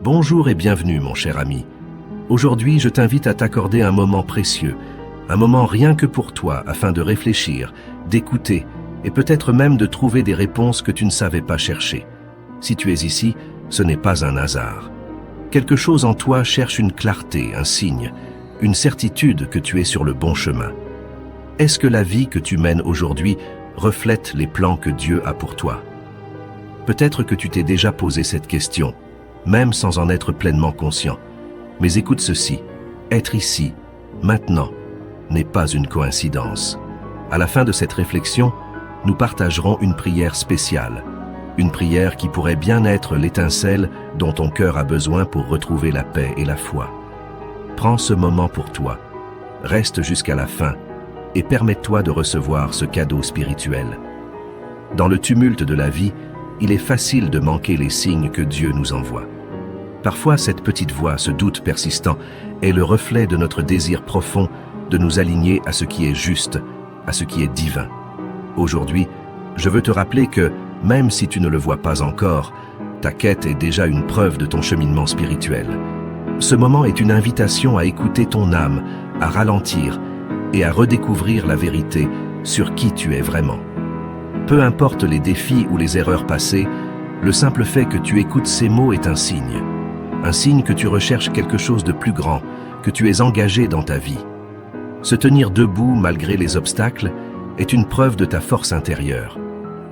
Bonjour et bienvenue mon cher ami. Aujourd'hui, je t'invite à t'accorder un moment précieux, un moment rien que pour toi afin de réfléchir, d'écouter et peut-être même de trouver des réponses que tu ne savais pas chercher. Si tu es ici, ce n'est pas un hasard. Quelque chose en toi cherche une clarté, un signe, une certitude que tu es sur le bon chemin. Est-ce que la vie que tu mènes aujourd'hui reflète les plans que Dieu a pour toi? Peut-être que tu t'es déjà posé cette question, même sans en être pleinement conscient. Mais écoute ceci, être ici, maintenant, n'est pas une coïncidence. À la fin de cette réflexion, nous partagerons une prière spéciale, une prière qui pourrait bien être l'étincelle dont ton cœur a besoin pour retrouver la paix et la foi. Prends ce moment pour toi, reste jusqu'à la fin et permets-toi de recevoir ce cadeau spirituel. Dans le tumulte de la vie, il est facile de manquer les signes que Dieu nous envoie. Parfois, cette petite voix, ce doute persistant, est le reflet de notre désir profond de nous aligner à ce qui est juste, à ce qui est divin. Aujourd'hui, je veux te rappeler que, même si tu ne le vois pas encore, ta quête est déjà une preuve de ton cheminement spirituel. Ce moment est une invitation à écouter ton âme, à ralentir et à redécouvrir la vérité sur qui tu es vraiment. Peu importe les défis ou les erreurs passées, le simple fait que tu écoutes ces mots est un signe que tu recherches quelque chose de plus grand, que tu es engagé dans ta vie. Se tenir debout malgré les obstacles est une preuve de ta force intérieure.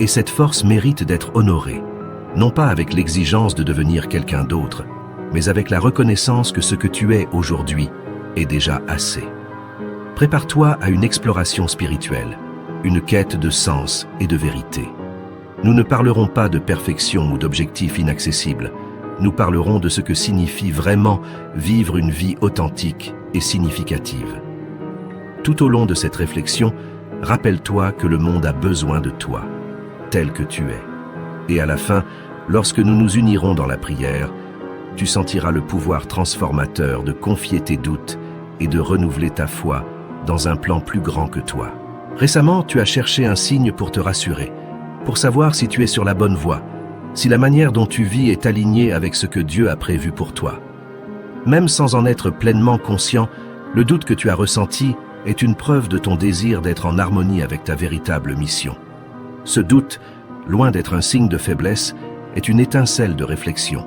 Et cette force mérite d'être honorée, non pas avec l'exigence de devenir quelqu'un d'autre, mais avec la reconnaissance que ce que tu es aujourd'hui est déjà assez. Prépare-toi à une exploration spirituelle, une quête de sens et de vérité. Nous ne parlerons pas de perfection ou d'objectifs inaccessibles, nous parlerons de ce que signifie vraiment vivre une vie authentique et significative. Tout au long de cette réflexion, rappelle-toi que le monde a besoin de toi, tel que tu es. Et à la fin, lorsque nous nous unirons dans la prière, tu sentiras le pouvoir transformateur de confier tes doutes et de renouveler ta foi dans un plan plus grand que toi. Récemment, tu as cherché un signe pour te rassurer, pour savoir si tu es sur la bonne voie, si la manière dont tu vis est alignée avec ce que Dieu a prévu pour toi. Même sans en être pleinement conscient, le doute que tu as ressenti est une preuve de ton désir d'être en harmonie avec ta véritable mission. Ce doute, loin d'être un signe de faiblesse, est une étincelle de réflexion.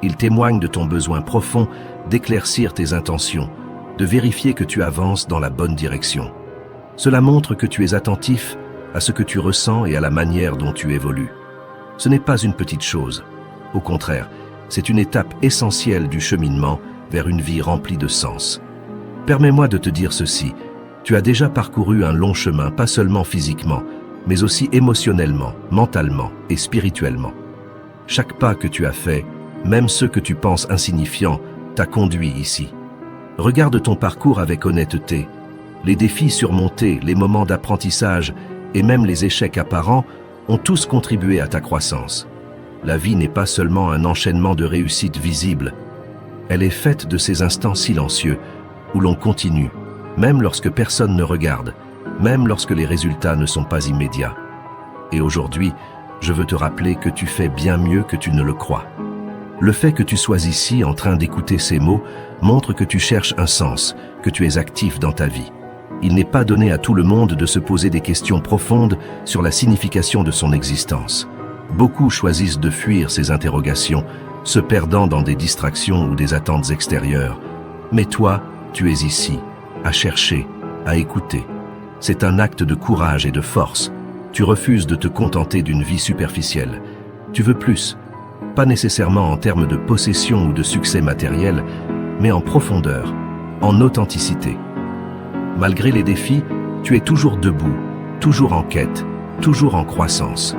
Il témoigne de ton besoin profond d'éclaircir tes intentions, de vérifier que tu avances dans la bonne direction. Cela montre que tu es attentif à ce que tu ressens et à la manière dont tu évolues. Ce n'est pas une petite chose. Au contraire, c'est une étape essentielle du cheminement vers une vie remplie de sens. Permets-moi de te dire ceci, tu as déjà parcouru un long chemin, pas seulement physiquement, mais aussi émotionnellement, mentalement et spirituellement. Chaque pas que tu as fait, même ceux que tu penses insignifiants, t'a conduit ici. Regarde ton parcours avec honnêteté. Les défis surmontés, les moments d'apprentissage et même les échecs apparents ont tous contribué à ta croissance. La vie n'est pas seulement un enchaînement de réussites visibles. Elle est faite de ces instants silencieux où l'on continue, même lorsque personne ne regarde, même lorsque les résultats ne sont pas immédiats. Et aujourd'hui, je veux te rappeler que tu fais bien mieux que tu ne le crois. Le fait que tu sois ici en train d'écouter ces mots montre que tu cherches un sens, que tu es actif dans ta vie. Il n'est pas donné à tout le monde de se poser des questions profondes sur la signification de son existence. Beaucoup choisissent de fuir ces interrogations, se perdant dans des distractions ou des attentes extérieures. Mais toi, tu es ici, à chercher, à écouter. C'est un acte de courage et de force. Tu refuses de te contenter d'une vie superficielle. Tu veux plus, pas nécessairement en termes de possession ou de succès matériel, mais en profondeur, en authenticité. Malgré les défis, tu es toujours debout, toujours en quête, toujours en croissance.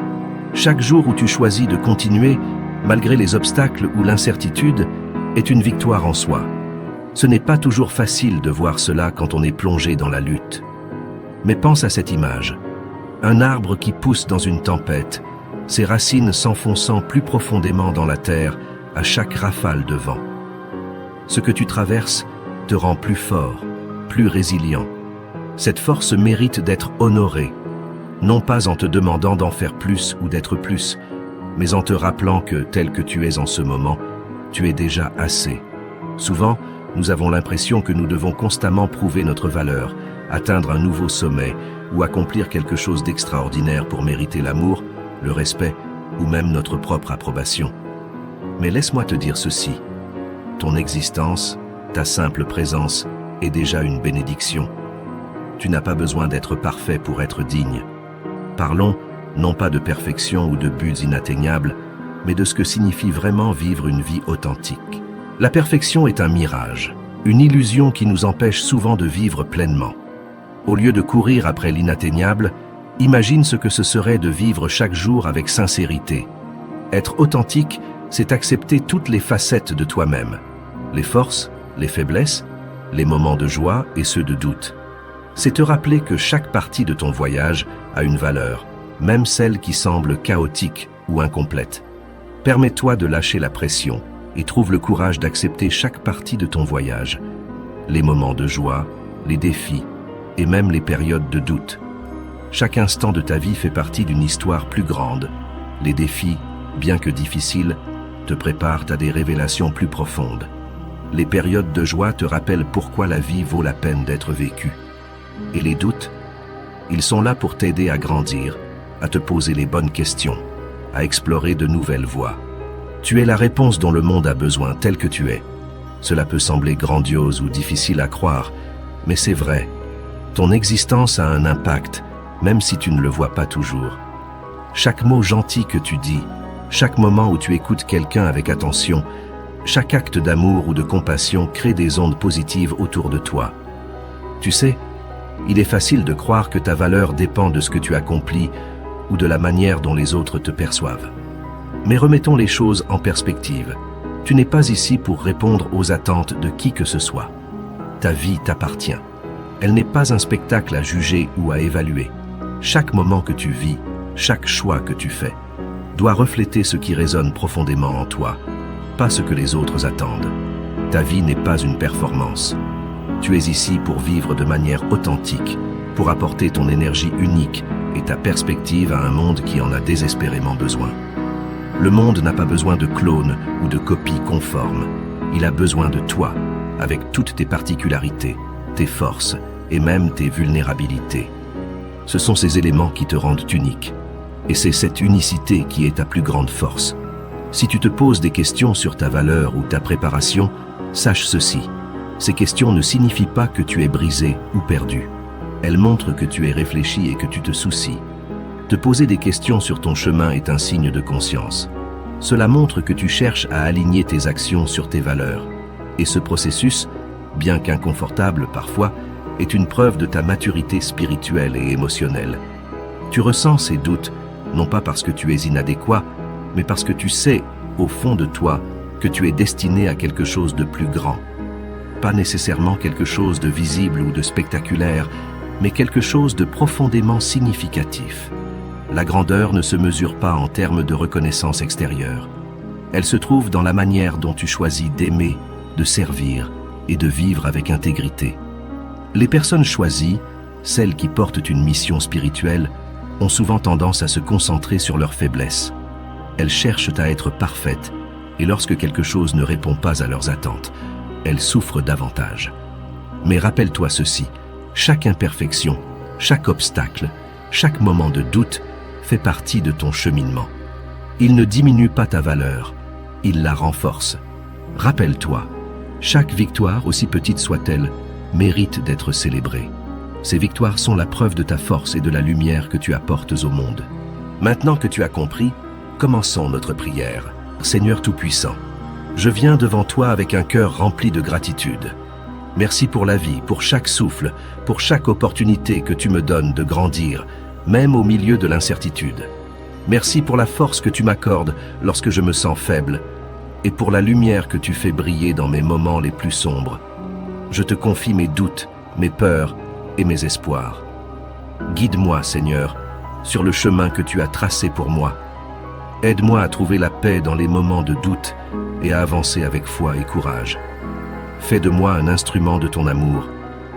Chaque jour où tu choisis de continuer, malgré les obstacles ou l'incertitude, est une victoire en soi. Ce n'est pas toujours facile de voir cela quand on est plongé dans la lutte. Mais pense à cette image. Un arbre qui pousse dans une tempête, ses racines s'enfonçant plus profondément dans la terre à chaque rafale de vent. Ce que tu traverses te rend plus fort, plus résilient. Cette force mérite d'être honorée, non pas en te demandant d'en faire plus ou d'être plus, mais en te rappelant que, tel que tu es en ce moment, Tu es déjà assez. Souvent, nous avons l'impression que nous devons constamment prouver notre valeur, atteindre un nouveau sommet ou accomplir quelque chose d'extraordinaire pour mériter l'amour, le respect ou même notre propre approbation. Mais laisse-moi te dire ceci. Ton existence, ta simple présence, est déjà une bénédiction. Tu n'as pas besoin d'être parfait pour être digne. Parlons non pas de perfection ou de buts inatteignables, mais de ce que signifie vraiment vivre une vie authentique. La perfection est un mirage, une illusion qui nous empêche souvent de vivre pleinement. Au lieu de courir après l'inatteignable, imagine ce que ce serait de vivre chaque jour avec sincérité. Être authentique, c'est accepter toutes les facettes de toi-même, les forces, les faiblesses, les moments de joie et ceux de doute. C'est te rappeler que chaque partie de ton voyage a une valeur, même celle qui semble chaotique ou incomplète. Permets-toi de lâcher la pression et trouve le courage d'accepter chaque partie de ton voyage, les moments de joie, les défis et même les périodes de doute. Chaque instant de ta vie fait partie d'une histoire plus grande. Les défis, bien que difficiles, te préparent à des révélations plus profondes. Les périodes de joie te rappellent pourquoi la vie vaut la peine d'être vécue. Et les doutes, ils sont là pour t'aider à grandir, à te poser les bonnes questions, à explorer de nouvelles voies. Tu es la réponse dont le monde a besoin, telle que tu es. Cela peut sembler grandiose ou difficile à croire, mais c'est vrai. Ton existence a un impact, même si tu ne le vois pas toujours. Chaque mot gentil que tu dis, chaque moment où tu écoutes quelqu'un avec attention, chaque acte d'amour ou de compassion crée des ondes positives autour de toi. Tu sais, il est facile de croire que ta valeur dépend de ce que tu accomplis ou de la manière dont les autres te perçoivent. Mais remettons les choses en perspective. Tu n'es pas ici pour répondre aux attentes de qui que ce soit. Ta vie t'appartient. Elle n'est pas un spectacle à juger ou à évaluer. Chaque moment que tu vis, chaque choix que tu fais, doit refléter ce qui résonne profondément en toi, pas ce que les autres attendent. Ta vie n'est pas une performance. Tu es ici pour vivre de manière authentique, pour apporter ton énergie unique et ta perspective à un monde qui en a désespérément besoin. Le monde n'a pas besoin de clones ou de copies conformes. Il a besoin de toi, avec toutes tes particularités, tes forces et même tes vulnérabilités. Ce sont ces éléments qui te rendent unique. Et c'est cette unicité qui est ta plus grande force. Si tu te poses des questions sur ta valeur ou ta préparation, sache ceci. Ces questions ne signifient pas que tu es brisé ou perdu. Elles montrent que tu es réfléchi et que tu te soucies. Te poser des questions sur ton chemin est un signe de conscience. Cela montre que tu cherches à aligner tes actions sur tes valeurs. Et ce processus, bien qu'inconfortable parfois, est une preuve de ta maturité spirituelle et émotionnelle. Tu ressens ces doutes, non pas parce que tu es inadéquat, mais parce que tu sais, au fond de toi, que tu es destiné à quelque chose de plus grand. Pas nécessairement quelque chose de visible ou de spectaculaire, mais quelque chose de profondément significatif. La grandeur ne se mesure pas en termes de reconnaissance extérieure. Elle se trouve dans la manière dont tu choisis d'aimer, de servir et de vivre avec intégrité. Les personnes choisies, celles qui portent une mission spirituelle, ont souvent tendance à se concentrer sur leurs faiblesses. Elles cherchent à être parfaites, et lorsque quelque chose ne répond pas à leurs attentes, elles souffrent davantage. Mais rappelle-toi ceci, chaque imperfection, chaque obstacle, chaque moment de doute fait partie de ton cheminement. Il ne diminue pas ta valeur, il la renforce. Rappelle-toi, chaque victoire, aussi petite soit-elle, mérite d'être célébrée. Ces victoires sont la preuve de ta force et de la lumière que tu apportes au monde. Maintenant que tu as compris, commençons notre prière. Seigneur Tout-Puissant, je viens devant toi avec un cœur rempli de gratitude. Merci pour la vie, pour chaque souffle, pour chaque opportunité que tu me donnes de grandir, même au milieu de l'incertitude. Merci pour la force que tu m'accordes lorsque je me sens faible, et pour la lumière que tu fais briller dans mes moments les plus sombres. Je te confie mes doutes, mes peurs et mes espoirs. Guide-moi, Seigneur, sur le chemin que tu as tracé pour moi. Aide-moi à trouver la paix dans les moments de doute et à avancer avec foi et courage. Fais de moi un instrument de ton amour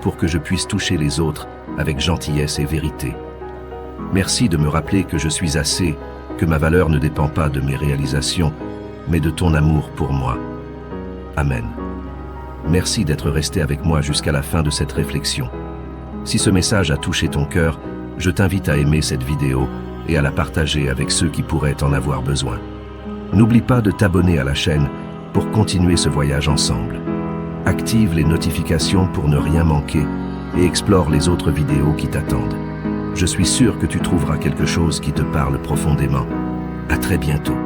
pour que je puisse toucher les autres avec gentillesse et vérité. Merci de me rappeler que je suis assez, que ma valeur ne dépend pas de mes réalisations, mais de ton amour pour moi. Amen. Merci d'être resté avec moi jusqu'à la fin de cette réflexion. Si ce message a touché ton cœur, je t'invite à aimer cette vidéo et à la partager avec ceux qui pourraient en avoir besoin. N'oublie pas de t'abonner à la chaîne pour continuer ce voyage ensemble. Active les notifications pour ne rien manquer et explore les autres vidéos qui t'attendent. Je suis sûr que tu trouveras quelque chose qui te parle profondément. À très bientôt.